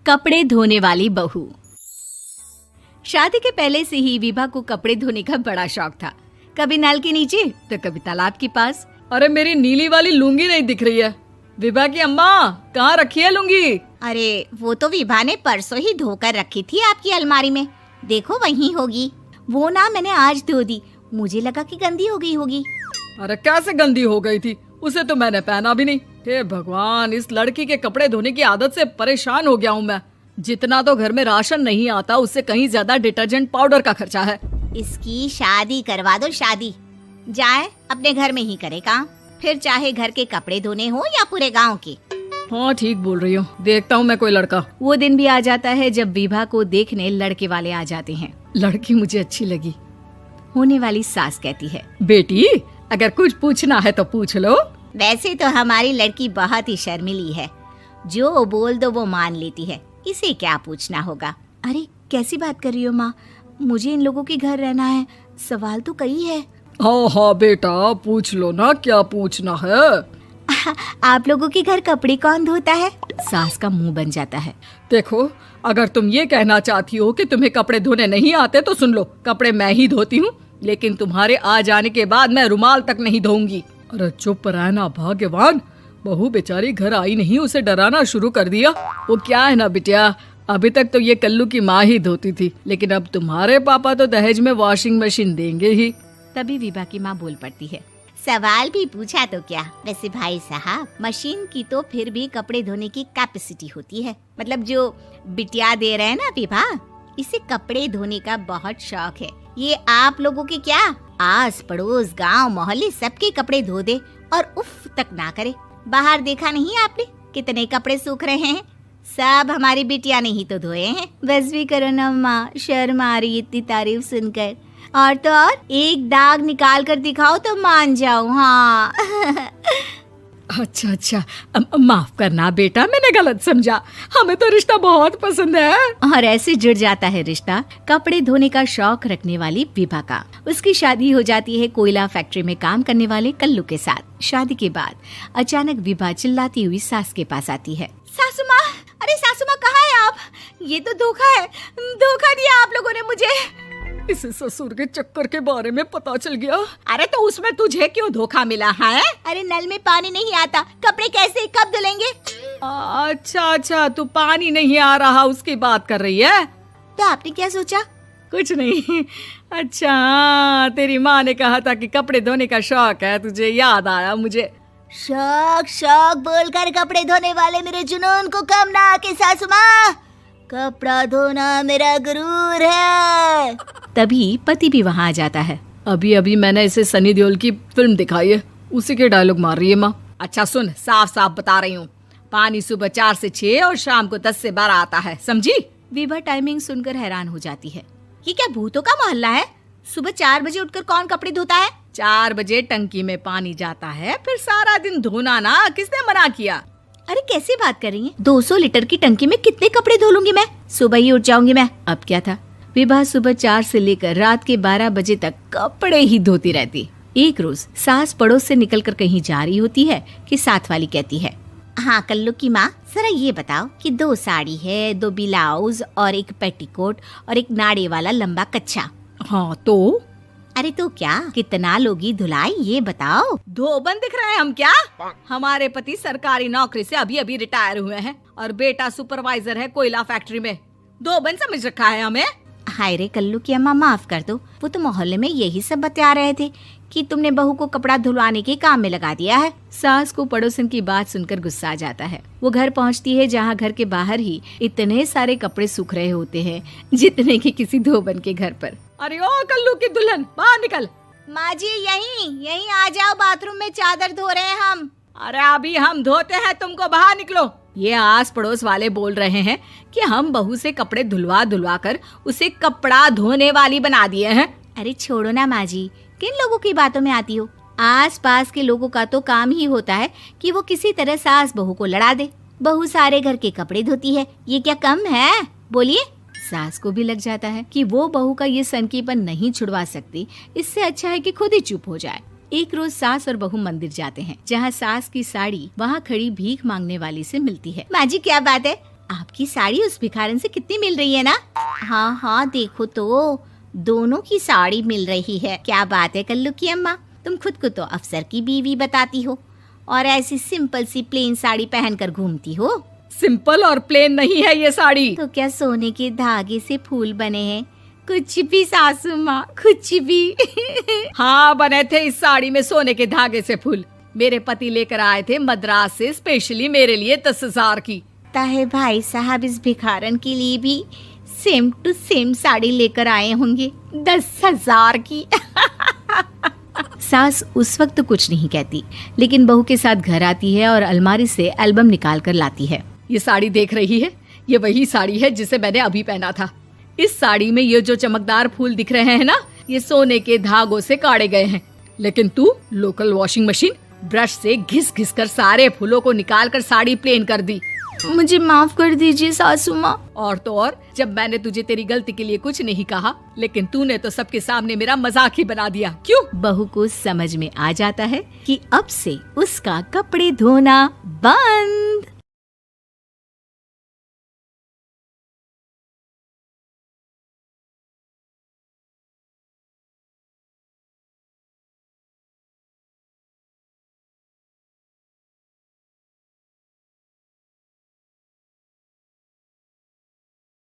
कपड़े धोने वाली बहू। शादी के पहले से ही विभा को कपड़े धोने का बड़ा शौक था। कभी नल के नीचे तो कभी तालाब के पास। अरे मेरी नीली वाली लुंगी नहीं दिख रही है। विभा की अम्मा, कहाँ रखी है लुंगी? अरे वो तो विभा ने परसों ही धोकर रखी थी आपकी अलमारी में, देखो वहीं होगी। वो ना मैंने आज धो दी, मुझे लगा कि गंदी हो गई होगी। अरे कैसे गंदी हो गई थी? उसे तो मैंने पहना भी नहीं। हे भगवान, इस लड़की के कपड़े धोने की आदत से परेशान हो गया हूँ मैं। जितना तो घर में राशन नहीं आता, उससे कहीं ज्यादा डिटर्जेंट पाउडर का खर्चा है। इसकी शादी करवा दो, शादी जाए अपने घर में ही करे काम, फिर चाहे घर के कपड़े धोने हो या पूरे गांव के। हाँ ठीक बोल रही हो, देखता हूँ मैं कोई लड़का। वो दिन भी आ जाता है जब विभा को देखने लड़के वाले आ जाते हैं। लड़की मुझे अच्छी लगी। होने वाली सास कहती है, बेटी अगर कुछ पूछना है तो पूछ लो। वैसे तो हमारी लड़की बहुत ही शर्मीली है, जो बोल दो वो मान लेती है, इसे क्या पूछना होगा। अरे कैसी बात कर रही हो माँ, मुझे इन लोगों के घर रहना है, सवाल तो कई है। हाँ हाँ बेटा, पूछ लो ना, क्या पूछना है। आप लोगों के घर कपड़े कौन धोता है? सास का मुंह बन जाता है। देखो, अगर तुम ये कहना चाहती हो कि तुम्हें कपड़े धोने नहीं आते तो सुन लो, कपड़े मैं ही धोती हूँ, लेकिन तुम्हारे आ जाने के बाद मैं रुमाल तक नहीं धोऊंगी। अरे चुप रहना भाग्यवान, बहू बेचारी घर आई नहीं, उसे डराना शुरू कर दिया। वो क्या है ना बिटिया, अभी तक तो ये कल्लू की माँ ही धोती थी, लेकिन अब तुम्हारे पापा तो दहेज में वॉशिंग मशीन देंगे ही। तभी विभा की माँ बोल पड़ती है, सवाल भी पूछा तो क्या। वैसे भाई साहब, मशीन की तो फिर भी कपड़े धोने की कैपेसिटी होती है, मतलब जो बिटिया दे रहे हैं ना विभा, इसे कपड़े धोने का बहुत शौक है। ये आप लोगों के क्या, आस पड़ोस गांव मोहल्ले सबके कपड़े धो दे और उफ तक ना करे। बाहर देखा नहीं आपने कितने कपड़े सूख रहे हैं, सब हमारी बिटिया ने ही तो धोए हैं। बस भी करो ना माँ, शर्म आ रही इतनी तारीफ सुनकर। और तो और एक दाग निकाल कर दिखाओ तो मान जाऊं। हाँ अच्छा अच्छा, माफ करना बेटा, मैंने गलत समझा। हमें तो रिश्ता बहुत पसंद है। और ऐसे जुड़ जाता है रिश्ता कपड़े धोने का शौक रखने वाली विभा का। उसकी शादी हो जाती है कोयला फैक्ट्री में काम करने वाले कल्लू के साथ। शादी के बाद अचानक विभा चिल्लाती हुई सास के पास आती है। सासू माँ, अरे सासू माँ कहाँ है आप? ये तो धोखा है, धोखा दिया आप लोगों ने मुझे। इसे ससुर के चक्कर के बारे में पता चल गया। अरे तो उसमें तुझे क्यों धोखा मिला है? अरे नल में पानी नहीं आता, कपड़े कैसे कब धुलेंगे? अच्छा अच्छा, तू पानी नहीं आ रहा उसकी बात कर रही है। तो आपने क्या सोचा? कुछ नहीं। अच्छा, तेरी माँ ने कहा था कि कपड़े धोने का शौक है तुझे, याद आया मुझे। शौक शौक बोलकर कपड़े धोने वाले मेरे जुनून को कम ना आके सासू माँ, कपड़ा धोना मेरा गुरूर है। तभी पति भी वहाँ आ जाता है। अभी अभी मैंने इसे सनी देओल की फिल्म दिखाई है, उसी के डायलॉग मार रही है माँ। अच्छा सुन, साफ साफ बता रही हूँ, पानी सुबह 4 से 6 और शाम को 10 से 12 आता है, समझी? विभा टाइमिंग सुनकर हैरान हो जाती है। ये क्या भूतों का मोहल्ला है? सुबह 4 बजे उठकर कौन कपड़े धोता है? 4 बजे टंकी में पानी जाता है, फिर सारा दिन धोना ना, किसने मना किया? अरे कैसी बात कर रही हैं? 200 लीटर की टंकी में कितने कपड़े धो लूंगी मैं, सुबह ही उठ जाऊंगी मैं। अब क्या था, विभा सुबह 4 से लेकर रात के 12 बजे तक कपड़े ही धोती रहती। एक रोज सास पड़ोस से निकलकर कहीं जा रही होती है कि साथ वाली कहती है, हाँ कल्लू की माँ, जरा ये बताओ कि 2 साड़ी है, 2 ब्लाउज और एक पेटीकोट और एक नाड़े वाला लंबा कच्छा। हाँ तो? अरे तो क्या, कितना लोगी धुलाई ये बताओ। धोबन दिख रहे हैं हम क्या? हमारे पति सरकारी नौकरी से अभी अभी रिटायर हुए हैं और बेटा सुपरवाइजर है कोयला फैक्ट्री में। धोबन समझ रखा है हमें। हाय रे कल्लू की अम्मा, माफ कर दो, वो तो मोहल्ले में यही सब बता रहे थे कि तुमने बहू को कपड़ा धुलवाने के काम में लगा दिया है। सास को पड़ोसन की बात सुनकर गुस्सा आ जाता है। वो घर पहुंचती है जहां घर के बाहर ही इतने सारे कपड़े सूख रहे होते हैं जितने कि किसी धोबन के घर पर। अरे ओ कल्लू की दुल्हन, बाहर निकल। माँ जी यहीं आ जाओ, बाथरूम में चादर धो रहे हैं हम। अरे अभी हम धोते हैं, तुमको बाहर निकलो। ये आस पड़ोस वाले बोल रहे हैं कि हम बहू से कपड़े धुलवा कर उसे कपड़ा धोने वाली बना दिए हैं। अरे छोड़ो ना माँ जी, किन लोगों की बातों में आती हो? आस पास के लोगों का तो काम ही होता है कि वो किसी तरह सास बहू को लड़ा दे। बहू सारे घर के कपड़े धोती है, ये क्या कम है? बोलिए। सास को भी लग जाता है कि वो बहू का ये सनकीपन नहीं छुड़वा सकती, इससे अच्छा है कि खुद ही चुप हो जाए। एक रोज सास और बहू मंदिर जाते हैं, जहाँ सास की साड़ी वहाँ खड़ी भीख मांगने वाली से मिलती है। माँ जी क्या बात है, आपकी साड़ी उस भिखारन से कितनी मिल रही है ना? हाँ हाँ देखो तो, दोनों की साड़ी मिल रही है। क्या बात है कल्लू की अम्मा, तुम खुद को तो अफसर की बीवी बताती हो और ऐसी सिंपल सी प्लेन साड़ी पहनकर घूमती हो। सिंपल और प्लेन नहीं है ये साड़ी। तो क्या सोने के धागे से फूल बने हैं? कुछ भी सासू माँ, कुछ भी। हाँ बने थे इस साड़ी में सोने के धागे से फूल। मेरे पति लेकर आए थे मद्रास से स्पेशली मेरे लिए 10,000 की। ताहे भाई साहब इस भिखारन के लिए भी सेम टू सेम साड़ी लेकर आए होंगे 10,000 की। सास उस वक्त तो कुछ नहीं कहती, लेकिन बहू के साथ घर आती है और अलमारी से एल्बम निकाल कर लाती है। ये साड़ी देख रही है, ये वही साड़ी है जिसे मैंने अभी पहना था। इस साड़ी में ये जो चमकदार फूल दिख रहे हैं ना, ये सोने के धागों से काढ़े गए हैं। लेकिन तू लोकल वॉशिंग मशीन ब्रश से घिस घिस कर सारे फूलों को निकाल कर साड़ी प्लेन कर दी। मुझे माफ कर दीजिए सासू माँ। और तो और, जब मैंने तुझे तेरी गलती के लिए कुछ नहीं कहा, लेकिन तूने तो सबके सामने मेरा मजाक ही बना दिया। क्यों? बहू को समझ में आ जाता है कि अब से उसका कपड़े धोना बंद।